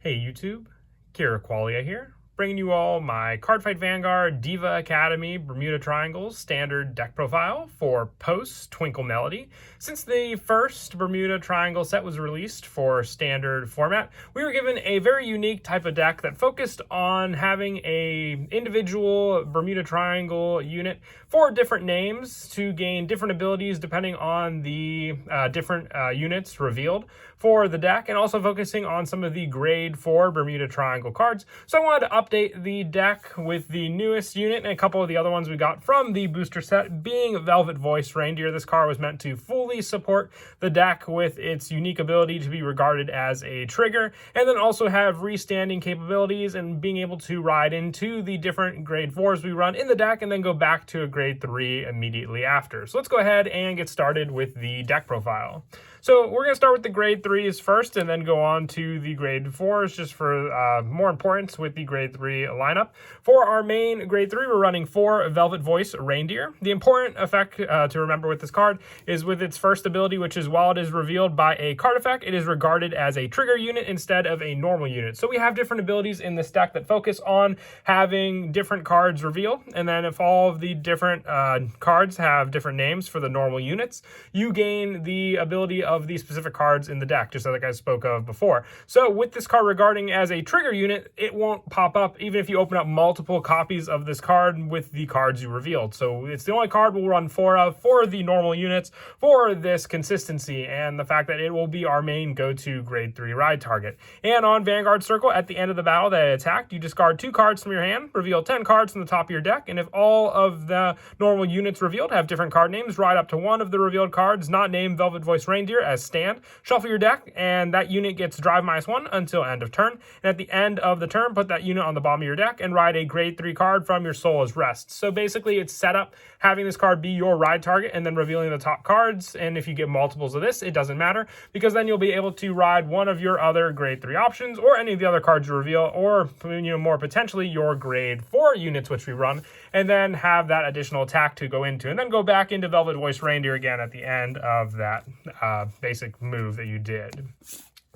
Hey YouTube, Kira Qualia here, bringing you all my Cardfight Vanguard Diva Academy Bermuda Triangles standard deck profile for post-Twinkle Melody. Since the first Bermuda Triangle set was released for standard format, we were given a very unique type of deck that focused on having a individual Bermuda Triangle unit for different names to gain different abilities depending on the different units revealed for the deck, and also focusing on some of the grade 4 Bermuda Triangle cards. So I wanted to update the deck with the newest unit and a couple of the other ones we got from the booster set, being Velvet Voice Reindeer. This card was meant to fully support the deck with its unique ability to be regarded as a trigger, and then also have restanding capabilities and being able to ride into the different grade 4s we run in the deck and then go back to a grade 3 immediately after. So let's go ahead and get started with the deck profile. So we're going to start with the grade 3s first and then go on to the grade 4s just for more importance with the grade 3 lineup. For our main grade 3, we're running 4 Velvet Voice Reindeer. The important effect to remember with this card is with its first ability, which is while it is revealed by a card effect, it is regarded as a trigger unit instead of a normal unit. So we have different abilities in this deck that focus on having different cards reveal, and then if all of the different cards have different names for the normal units, you gain the ability of the specific cards in the deck, just like I spoke of before. So with this card regarding as a trigger unit, it won't pop up even if you open up multiple copies of this card with the cards you revealed. So it's the only card we'll run 4 of for the normal units for this consistency and the fact that it will be our main go-to grade 3 ride target. And on Vanguard Circle, at the end of the battle that it attacked, you discard 2 cards from your hand, reveal 10 cards from the top of your deck, and if all of the normal units revealed have different card names, ride up to one of the revealed cards not named Velvet Voice Reindeer as stand, shuffle your deck, and that unit gets drive -1 until end of turn. And at the end of the turn, put that unit on the bottom of your deck and ride a grade 3 card from your soul as rest. So basically it's set up having this card be your ride target and then revealing the top cards. And if you get multiples of this, it doesn't matter, because then you'll be able to ride one of your other grade 3 options or any of the other cards you reveal, or more potentially your grade 4 units which we run, and then have that additional attack to go into, and then go back into Velvet Voice Reindeer again at the end of that basic move that you did.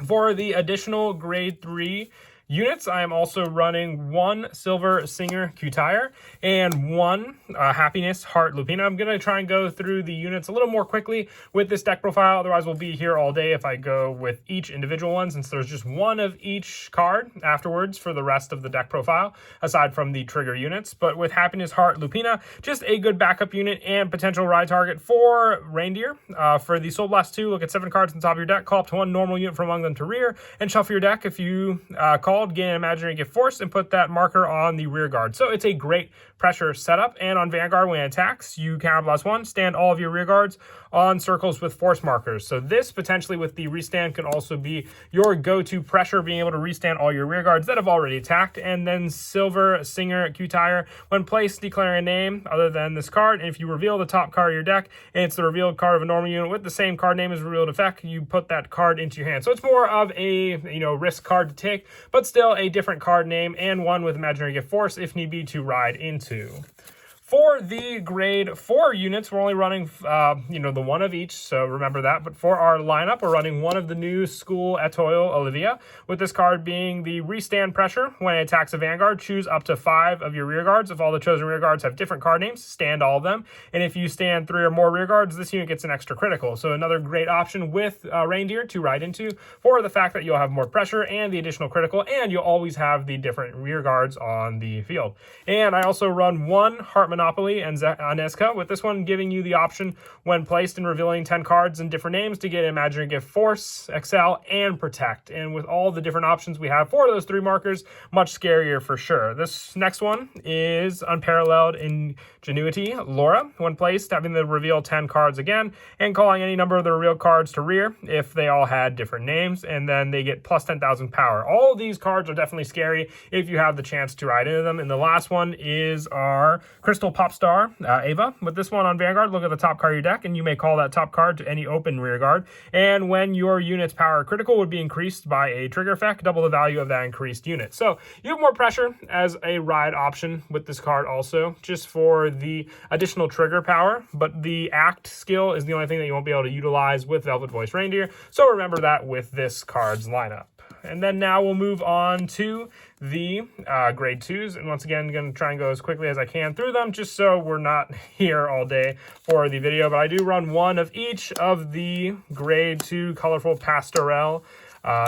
For the additional grade 3 units, I am also running 1 Silver Singer Q-Tire and 1 Happiness Heart Lupina. I'm going to try and go through the units a little more quickly with this deck profile. Otherwise, we'll be here all day if I go with each individual one, since there's just 1 of each card afterwards for the rest of the deck profile, aside from the trigger units. But with Happiness Heart Lupina, just a good backup unit and potential ride target for Reindeer. For the Soul Blast 2, look at 7 cards on the top of your deck, call up to 1 normal unit from among them to rear, and shuffle your deck if you call gain an imaginary gift force and put that marker on the rear guard. So it's a great pressure setup. And on Vanguard, when it attacks, you counterblast 1, stand all of your rear guards on circles with force markers. So this potentially with the restand can also be your go-to pressure, being able to restand all your rear guards that have already attacked. And then Silver Singer Q-Tire, when placed, declare a name other than this card, and if you reveal the top card of your deck and it's the revealed card of a normal unit with the same card name as revealed effect, you put that card into your hand. So it's more of a risk card to take, but still a different card name and one with imaginary gift force if need be to ride into. For the grade 4 units, we're only running, the 1 of each, so remember that. But for our lineup, we're running 1 of the new School Etoile Olivia, with this card being the restand pressure. When it attacks a Vanguard, choose up to 5 of your rear guards. If all the chosen rear guards have different card names, stand all of them. And if you stand 3 or more rear guards, this unit gets an extra critical. So another great option with Reindeer to ride into, for the fact that you'll have more pressure and the additional critical, and you'll always have the different rear guards on the field. And I also run 1 Heart Monopoly and Aneska, with this one giving you the option when placed and revealing 10 cards and different names to get Imaginary Gift Force, Excel, and Protect. And with all the different options we have for those 3 markers, much scarier for sure. This next one is Unparalleled Ingenuity Laura, when placed, having to reveal 10 cards again and calling any number of the revealed cards to rear if they all had different names, and then they get plus 10,000 power. All of these cards are definitely scary if you have the chance to ride into them. And the last one is our Crystal Popstar Ava. With this one on Vanguard, look at the top card of your deck, and you may call that top card to any open rear guard. And when your unit's power critical would be increased by a trigger effect, double the value of that increased unit. So you have more pressure as a ride option with this card also, just for the additional trigger power. But the act skill is the only thing that you won't be able to utilize with Velvet Voice Reindeer. So remember that with this card's lineup. And then now we'll move on to the grade 2s. And once again, I'm going to try and go as quickly as I can through them, just so we're not here all day for the video. But I do run one of each of the grade 2 colorful pastel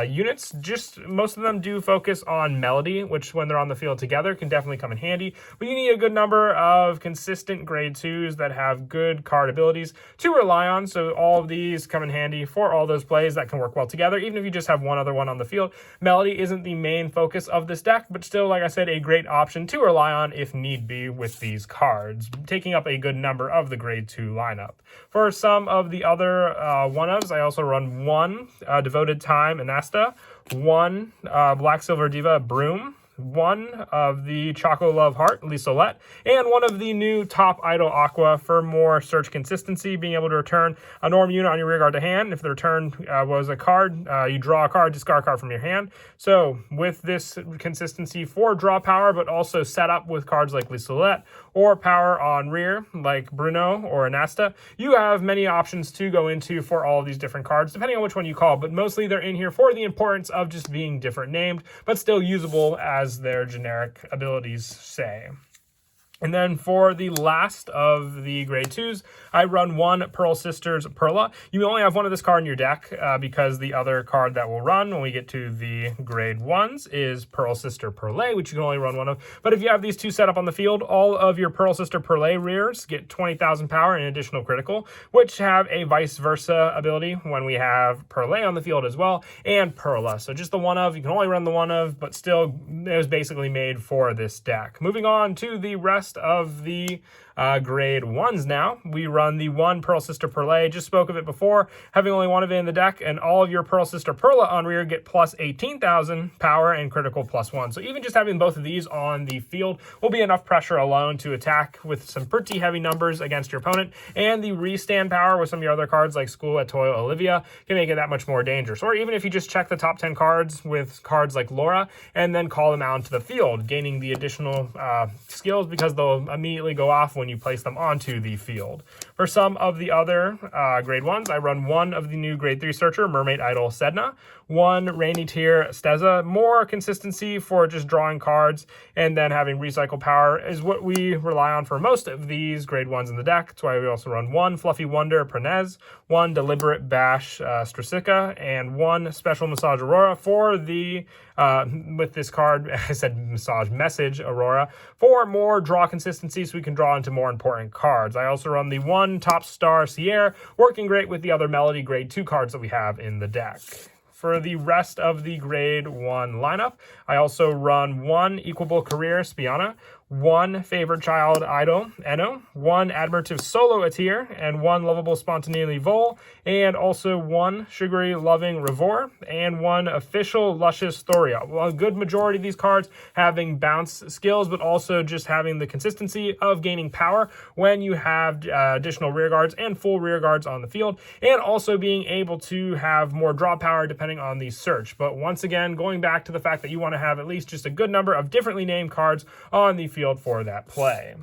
units. Just most of them do focus on melody, which when they're on the field together can definitely come in handy. But you need a good number of consistent grade 2s that have good card abilities to rely on. So all of these come in handy for all those plays that can work well together, even if you just have one other one on the field. Melody isn't the main focus of this deck, but still, like I said, a great option to rely on if need be with these cards, taking up a good number of the grade 2 lineup. For some of the other one-ofs, I also run one Devoted Time Anasta, one Black Silver Diva Broom, one of the Choco Love Heart, Lisolette, and one of the new Top Idol Aqua for more search consistency, being able to return a norm unit on your rearguard to hand. If the return was a card, you draw a card, discard a card from your hand. So with this consistency for draw power, but also set up with cards like Lisolette or power on rear like Bruno or Anasta, you have many options to go into for all of these different cards, depending on which one you call, but mostly they're in here for the importance of just being different named, but still usable as their generic abilities say. And then for the last of the grade 2s, I run one Pearl Sisters Perla. You only have one of this card in your deck because the other card that will run when we get to the grade 1s is Pearl Sister Perle, which you can only run one of. But if you have these two set up on the field, all of your Pearl Sister Perle rears get 20,000 power and additional critical, which have a vice versa ability when we have Perle on the field as well, and Perla. So just the one of, you can only run the one of, but still it was basically made for this deck. Moving on to the rest of the grade 1s now. We run the one Pearl Sister Perle. Just spoke of it before, having only one of it in the deck, and all of your Pearl Sister Perla on rear get plus 18,000 power and critical +1. So even just having both of these on the field will be enough pressure alone to attack with some pretty heavy numbers against your opponent, and the restand power with some of your other cards like School at Toil Olivia can make it that much more dangerous. Or even if you just check the top 10 cards with cards like Laura and then call them out into the field, gaining the additional skills because they'll immediately go off when you place them onto the field. For some of the other grade 1s, I run one of the new grade 3 Searcher, Mermaid Idol Sedna, one Rainy Tear Steza. More consistency for just drawing cards and then having recycle power is what we rely on for most of these grade 1s in the deck. That's why we also run one Fluffy Wonder Pernez, one Deliberate Bash Strasica, and one Special Massage Aurora for the with this card, I said Massage Message Aurora, for more draw consistency so we can draw into more important cards. I also run the one Top Star Sierra, working great with the other Melody grade 2 cards that we have in the deck. For the rest of the grade 1 lineup, I also run one Equable Career Spiana, one Favorite Child Idol Eno, one Admirative Solo Atir, and one Lovable Spontaneity Vol, and also one Sugary Loving Revor, and one Official Luscious Thoria. Well, a good majority of these cards having bounce skills, but also just having the consistency of gaining power when you have additional rear guards and full rear guards on the field, and also being able to have more draw power depending on the search. But once again, going back to the fact that you want to have at least just a good number of differently named cards on the field for that play.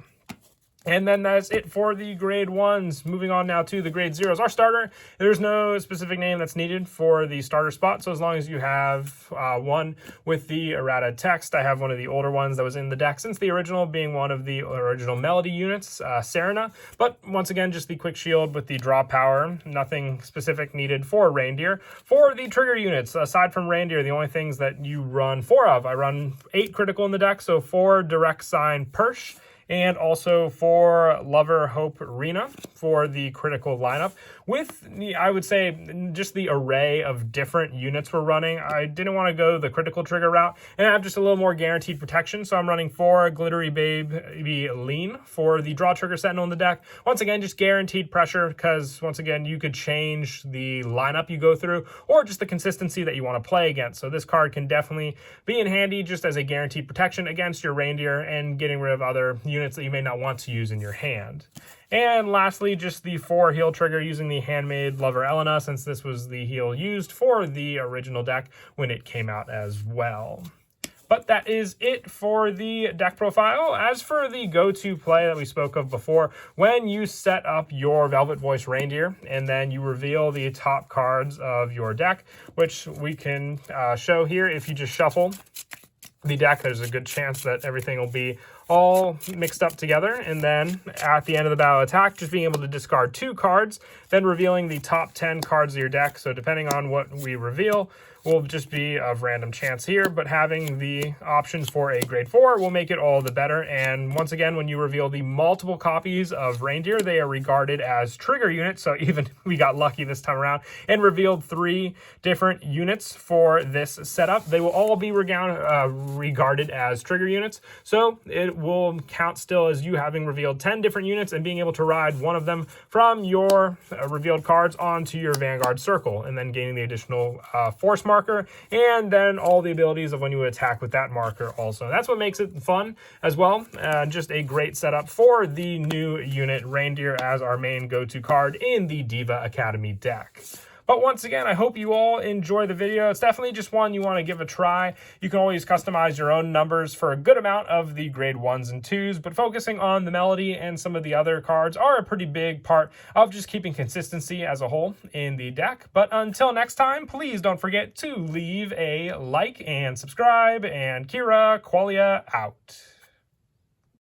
And then that's it for the grade 1s. Moving on now to the grade 0s. Our starter, there's no specific name that's needed for the starter spot. So as long as you have one with the errata text, I have one of the older ones that was in the deck since the original, being one of the original Melody units, Serena. But once again, just the quick shield with the draw power. Nothing specific needed for Reindeer. For the trigger units, aside from Reindeer, the only things that you run 4 of, I run 8 critical in the deck. So 4 direct sign Persh, and also for Lover Hope Rena for the critical lineup. With, I would say, just the array of different units we're running, I didn't want to go the critical trigger route and have just a little more guaranteed protection. So I'm running 4 Glittery Baby Lean for the draw trigger Sentinel in the deck. Once again, just guaranteed pressure because, once again, you could change the lineup you go through or just the consistency that you want to play against. So this card can definitely be in handy just as a guaranteed protection against your Reindeer and getting rid of other units that you may not want to use in your hand. And lastly, just the 4 heal trigger using the Handmade Lover Elena, since this was the heal used for the original deck when it came out as well. But that is it for the deck profile. As for the go-to play that we spoke of before, when you set up your Velvet Voice Reindeer and then you reveal the top cards of your deck, which we can show here. If you just shuffle the deck, there's a good chance that everything will be all mixed up together, and then at the end of the battle attack, just being able to discard 2 cards, then revealing the top 10 cards of your deck. So depending on what we reveal will just be of random chance here, but having the options for a grade 4 will make it all the better. And once again, when you reveal the multiple copies of Reindeer, they are regarded as trigger units. So even we got lucky this time around and revealed 3 different units for this setup. They will all be regarded as trigger units. So it will count still as you having revealed 10 different units and being able to ride one of them from your revealed cards onto your Vanguard circle, and then gaining the additional force marker, and then all the abilities of when you attack with that marker also. That's what makes it fun as well. Just a great setup for the new unit Reindeer as our main go-to card in the Diva Academy deck. But once again, I hope you all enjoy the video. It's definitely just one you want to give a try. You can always customize your own numbers for a good amount of the grade 1s and 2s, but focusing on the melody and some of the other cards are a pretty big part of just keeping consistency as a whole in the deck. But until next time, please don't forget to leave a like and subscribe, and Kira Qualia out.